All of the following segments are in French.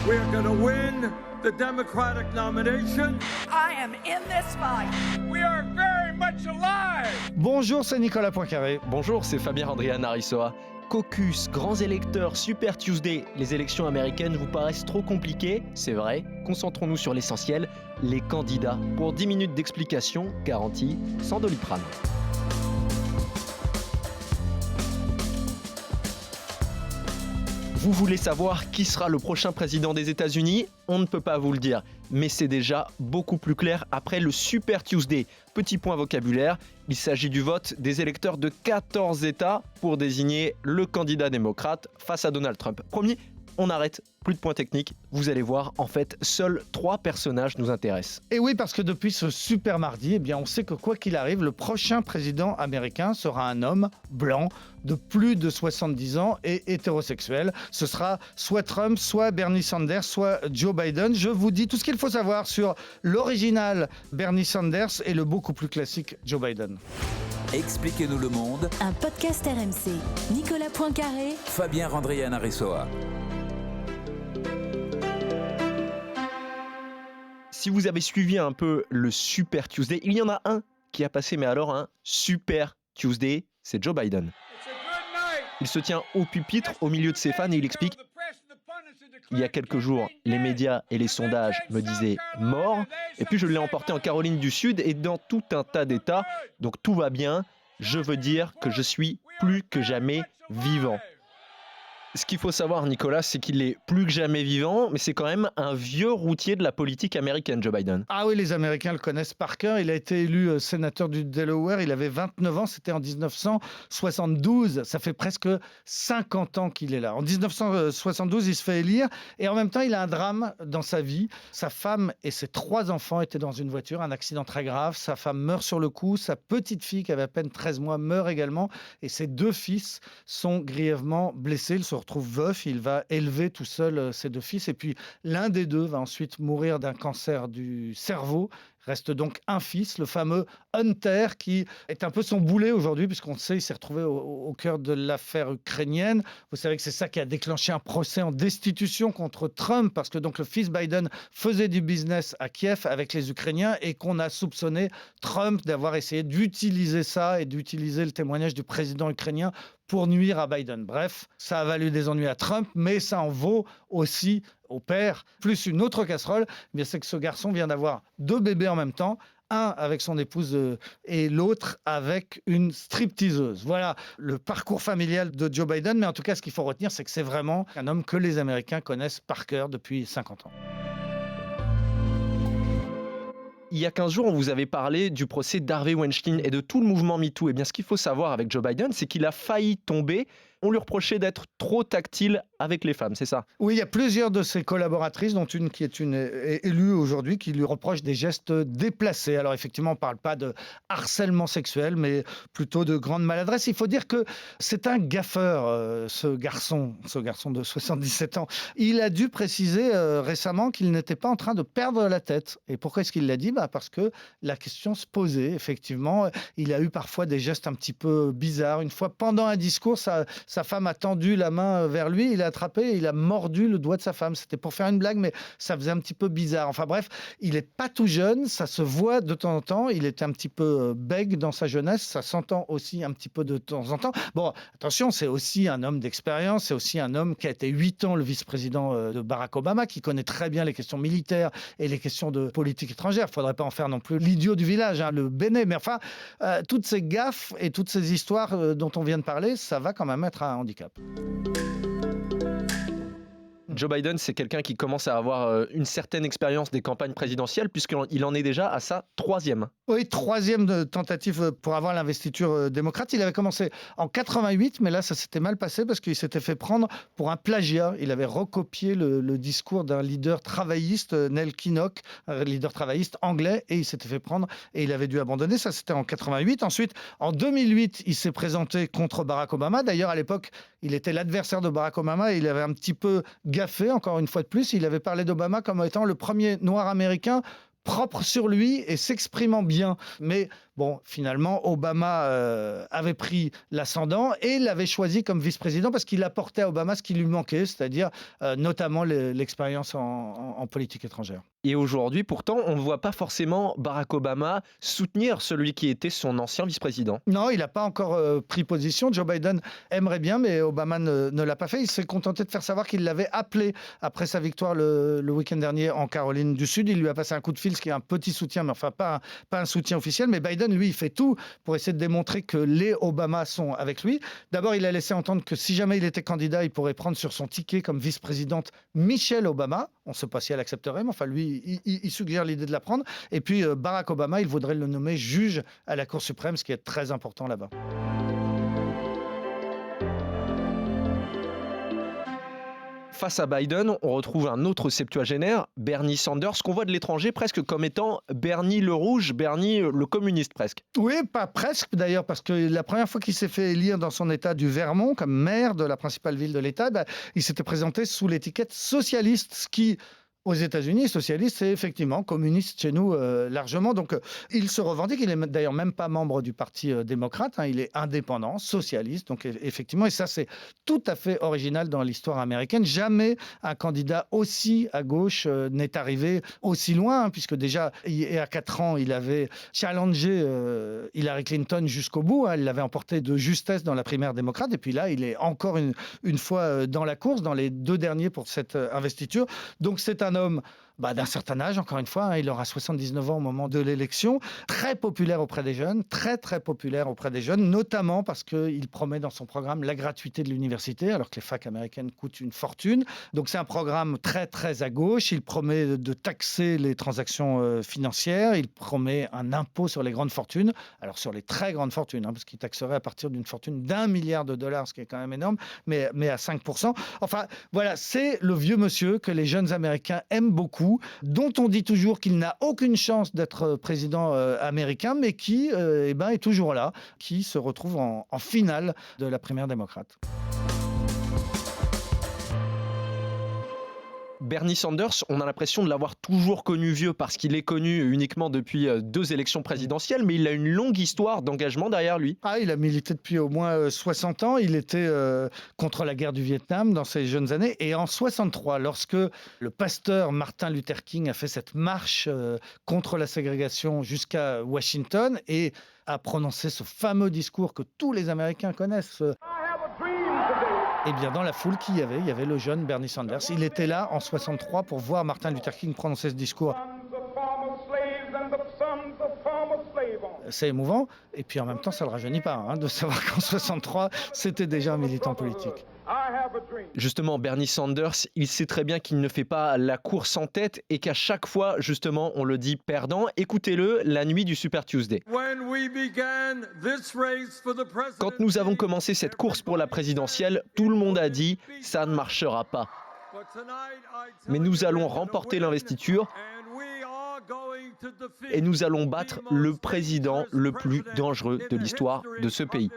We're going to win the Democratic nomination. I am in this fight. We are very much alive. Bonjour, c'est Nicolas Poincaré. Bonjour, c'est Fabien Andrian-Arissoa. Caucus, grands électeurs, Super Tuesday, les élections américaines vous paraissent trop compliquées, c'est vrai. Concentrons-nous sur l'essentiel, les candidats. Pour 10 minutes d'explication, garantie, sans Doliprane. Vous voulez savoir qui sera le prochain président des États-Unis ? On ne peut pas vous le dire, mais c'est déjà beaucoup plus clair après le Super Tuesday. Petit point vocabulaire, il s'agit du vote des électeurs de 14 États pour désigner le candidat démocrate face à Donald Trump. Promis, on arrête, plus de points techniques. Vous allez voir, en fait, seuls 3 personnages nous intéressent. Et oui, parce que depuis ce super mardi, on sait que quoi qu'il arrive, le prochain président américain sera un homme blanc de plus de 70 ans et hétérosexuel. Ce sera soit Trump, soit Bernie Sanders, soit Joe Biden. Je vous dis tout ce qu'il faut savoir sur l'original Bernie Sanders et le beaucoup plus classique Joe Biden. Expliquez-nous le monde. Un podcast RMC. Nicolas Poincaré. Fabien Andrian-Arissoa. Si vous avez suivi un peu le Super Tuesday, il y en a un qui a passé, mais alors un Super Tuesday, c'est Joe Biden. Il se tient au pupitre au milieu de ses fans et il explique « Il y a quelques jours, les médias et les sondages me disaient mort, et puis je l'ai emporté en Caroline du Sud et dans tout un tas d'États, donc tout va bien, je veux dire que je suis plus que jamais vivant. » Ce qu'il faut savoir, Nicolas, c'est qu'il est plus que jamais vivant, mais c'est quand même un vieux routier de la politique américaine, Joe Biden. Ah oui, les Américains le connaissent par cœur. Il a été élu sénateur du Delaware. Il avait 29 ans. C'était en 1972. Ça fait presque 50 ans qu'il est là. En 1972, il se fait élire. Et en même temps, il a un drame dans sa vie. Sa femme et ses 3 enfants étaient dans une voiture. Un accident très grave. Sa femme meurt sur le coup. Sa petite fille, qui avait à peine 13 mois, meurt également. Et ses 2 fils sont grièvement blessés. Ils se retrouve veuf, il va élever tout seul ses 2 fils et puis l'un des 2 va ensuite mourir d'un cancer du cerveau. Reste donc un fils, le fameux Hunter, qui est un peu son boulet aujourd'hui, puisqu'on sait, il s'est retrouvé au cœur de l'affaire ukrainienne. Vous savez que c'est ça qui a déclenché un procès en destitution contre Trump, parce que donc le fils Biden faisait du business à Kiev avec les Ukrainiens et qu'on a soupçonné Trump d'avoir essayé d'utiliser ça et d'utiliser le témoignage du président ukrainien pour nuire à Biden. Bref, ça a valu des ennuis à Trump, mais ça en vaut aussi au père. Plus une autre casserole, c'est que ce garçon vient d'avoir 2 bébés en même temps, un avec son épouse et l'autre avec une stripteaseuse. Voilà le parcours familial de Joe Biden, mais en tout cas, ce qu'il faut retenir, c'est que c'est vraiment un homme que les Américains connaissent par cœur depuis 50 ans. Il y a 15 jours, on vous avait parlé du procès d'Harvey Weinstein et de tout le mouvement MeToo. Eh bien, ce qu'il faut savoir avec Joe Biden, c'est qu'il a failli tomber. On lui reprochait d'être trop tactile avec les femmes, c'est ça ? Oui, il y a plusieurs de ses collaboratrices, dont une qui est une élue aujourd'hui, qui lui reproche des gestes déplacés. Alors effectivement, on ne parle pas de harcèlement sexuel, mais plutôt de grande maladresse. Il faut dire que c'est un gaffeur, ce garçon de 77 ans. Il a dû préciser récemment qu'il n'était pas en train de perdre la tête. Et pourquoi est-ce qu'il l'a dit ? Parce que la question se posait, effectivement. Il a eu parfois des gestes un petit peu bizarres. Une fois, pendant un discours, sa femme a tendu la main vers lui, il a attrapé et il a mordu le doigt de sa femme. C'était pour faire une blague, mais ça faisait un petit peu bizarre. Enfin bref, il n'est pas tout jeune, ça se voit de temps en temps. Il était un petit peu bègue dans sa jeunesse, ça s'entend aussi un petit peu de temps en temps. Bon, attention, c'est aussi un homme d'expérience, c'est aussi un homme qui a été 8 ans le vice-président de Barack Obama, qui connaît très bien les questions militaires et les questions de politique étrangère. Il ne faudrait pas en faire non plus l'idiot du village, le béné. Mais enfin, toutes ces gaffes et toutes ces histoires dont on vient de parler, ça va quand même être un handicap. Joe Biden, c'est quelqu'un qui commence à avoir une certaine expérience des campagnes présidentielles, puisqu'il en est déjà à sa 3e. Oui, 3e tentative pour avoir l'investiture démocrate. Il avait commencé en 88, mais là, ça s'était mal passé parce qu'il s'était fait prendre pour un plagiat. Il avait recopié le discours d'un leader travailliste, Neil Kinnock, un leader travailliste anglais, et il s'était fait prendre et il avait dû abandonner. Ça, c'était en 88. Ensuite, en 2008, il s'est présenté contre Barack Obama. D'ailleurs, à l'époque, il était l'adversaire de Barack Obama et il avait un petit peu gaffé, encore une fois de plus. Il avait parlé d'Obama comme étant le premier noir américain propre sur lui et s'exprimant bien. Mais Bon, finalement, Obama avait pris l'ascendant et l'avait choisi comme vice-président parce qu'il apportait à Obama ce qui lui manquait, c'est-à-dire notamment l'expérience en politique étrangère. Et aujourd'hui, pourtant, on ne voit pas forcément Barack Obama soutenir celui qui était son ancien vice-président. Non, il n'a pas encore pris position. Joe Biden aimerait bien, mais Obama ne l'a pas fait. Il s'est contenté de faire savoir qu'il l'avait appelé après sa victoire le week-end dernier en Caroline du Sud. Il lui a passé un coup de fil, ce qui est un petit soutien, mais enfin pas un soutien officiel. Mais Biden, lui, il fait tout pour essayer de démontrer que les Obama sont avec lui. D'abord, il a laissé entendre que si jamais il était candidat, il pourrait prendre sur son ticket comme vice-présidente Michelle Obama. On ne sait pas si elle accepterait, mais enfin, lui, il suggère l'idée de la prendre. Et puis, Barack Obama, il voudrait le nommer juge à la Cour suprême, ce qui est très important là-bas. Face à Biden, on retrouve un autre septuagénaire, Bernie Sanders, qu'on voit de l'étranger presque comme étant Bernie le rouge, Bernie le communiste presque. Oui, pas presque d'ailleurs, parce que la première fois qu'il s'est fait élire dans son état du Vermont comme maire de la principale ville de l'État, il s'était présenté sous l'étiquette socialiste, ce qui... Aux États-Unis, socialiste, c'est effectivement communiste chez nous largement. Donc, il se revendique. Il n'est d'ailleurs même pas membre du Parti démocrate. Il est indépendant, socialiste. Donc, effectivement, et ça, c'est tout à fait original dans l'histoire américaine. Jamais un candidat aussi à gauche n'est arrivé aussi loin, puisque déjà, et à 4 ans, il avait challengé Hillary Clinton jusqu'au bout. Il l'avait emporté de justesse dans la primaire démocrate. Et puis là, il est encore une fois dans la course, dans les 2 derniers pour cette investiture. Donc, c'est un homme d'un certain âge, encore une fois, il aura 79 ans au moment de l'élection, très populaire auprès des jeunes, très très populaire auprès des jeunes, notamment parce qu'il promet dans son programme la gratuité de l'université, alors que les facs américaines coûtent une fortune. Donc c'est un programme très très à gauche, il promet de taxer les transactions financières, il promet un impôt sur les grandes fortunes, alors sur les très grandes fortunes, parce qu'il taxerait à partir d'une fortune d'$1 milliard, ce qui est quand même énorme, mais à 5%. Enfin voilà, c'est le vieux monsieur que les jeunes Américains aiment beaucoup, dont on dit toujours qu'il n'a aucune chance d'être président américain, mais qui est toujours là, qui se retrouve en finale de la primaire démocrate. Bernie Sanders, on a l'impression de l'avoir toujours connu vieux parce qu'il est connu uniquement depuis 2 élections présidentielles, mais il a une longue histoire d'engagement derrière lui. Il a milité depuis au moins 60 ans. Il était contre la guerre du Vietnam dans ses jeunes années. Et en 63, lorsque le pasteur Martin Luther King a fait cette marche contre la ségrégation jusqu'à Washington et a prononcé ce fameux discours que tous les Américains connaissent, eh bien, dans la foule qu'il y avait le jeune Bernie Sanders. Il était là en 63 pour voir Martin Luther King prononcer ce discours. C'est émouvant. Et puis en même temps, ça ne le rajeunit pas de savoir qu'en 63, c'était déjà un militant politique. Justement, Bernie Sanders, il sait très bien qu'il ne fait pas la course en tête et qu'à chaque fois, justement, on le dit perdant. Écoutez-le, la nuit du Super Tuesday. Quand nous avons commencé cette course pour la présidentielle, tout le monde a dit « ça ne marchera pas ». Mais nous allons remporter l'investiture et nous allons battre le président le plus dangereux de l'histoire de ce pays.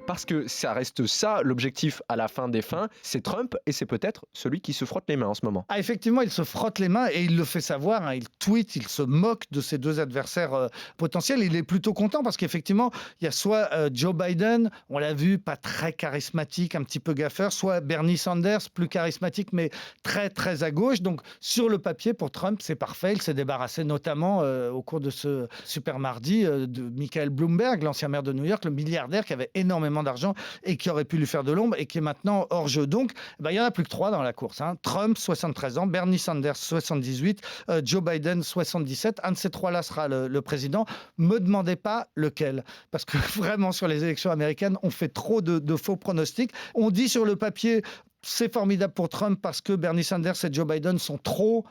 Parce que ça reste ça, l'objectif à la fin des fins, c'est Trump et c'est peut-être celui qui se frotte les mains en ce moment. Effectivement, il se frotte les mains et il le fait savoir, il tweet, il se moque de ses 2 adversaires potentiels. Il est plutôt content parce qu'effectivement, il y a soit Joe Biden, on l'a vu, pas très charismatique, un petit peu gaffeur, soit Bernie Sanders, plus charismatique mais très très à gauche. Donc sur le papier, pour Trump, c'est parfait. Il s'est débarrassé notamment au cours de ce super mardi de Michael Bloomberg, l'ancien maire de New York, le milliardaire qui avait énormément d'argent et qui aurait pu lui faire de l'ombre et qui est maintenant hors jeu. Donc, il n'y en a plus que 3 dans la course. Trump, 73 ans, Bernie Sanders, 78, Joe Biden, 77. Un de ces 3-là sera le président. Me demandez pas lequel. Parce que vraiment, sur les élections américaines, on fait trop de faux pronostics. On dit sur le papier... C'est formidable pour Trump parce que Bernie Sanders et Joe Biden sont trop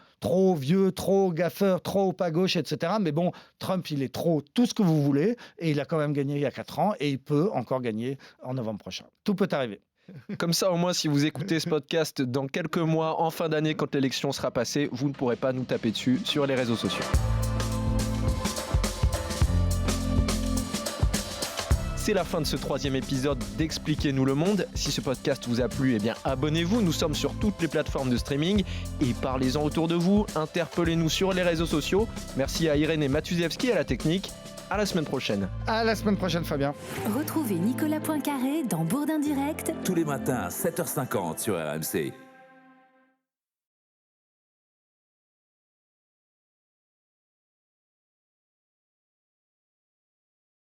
vieux, trop gaffeurs, trop à gauche, etc. Mais bon, Trump, il est trop tout ce que vous voulez et il a quand même gagné il y a 4 ans et il peut encore gagner en novembre prochain. Tout peut arriver. Comme ça, au moins, si vous écoutez ce podcast dans quelques mois, en fin d'année, quand l'élection sera passée, vous ne pourrez pas nous taper dessus sur les réseaux sociaux. c'est la fin de ce 3e épisode d'Expliquez-nous le monde. Si ce podcast vous a plu, eh bien abonnez-vous. Nous sommes sur toutes les plateformes de streaming et parlez-en autour de vous. Interpellez-nous sur les réseaux sociaux. Merci à Irène Matuszewski à la technique. À la semaine prochaine. À la semaine prochaine, Fabien. Retrouvez Nicolas Poincaré dans Bourdin Direct Tous les matins à 7h50 sur RMC.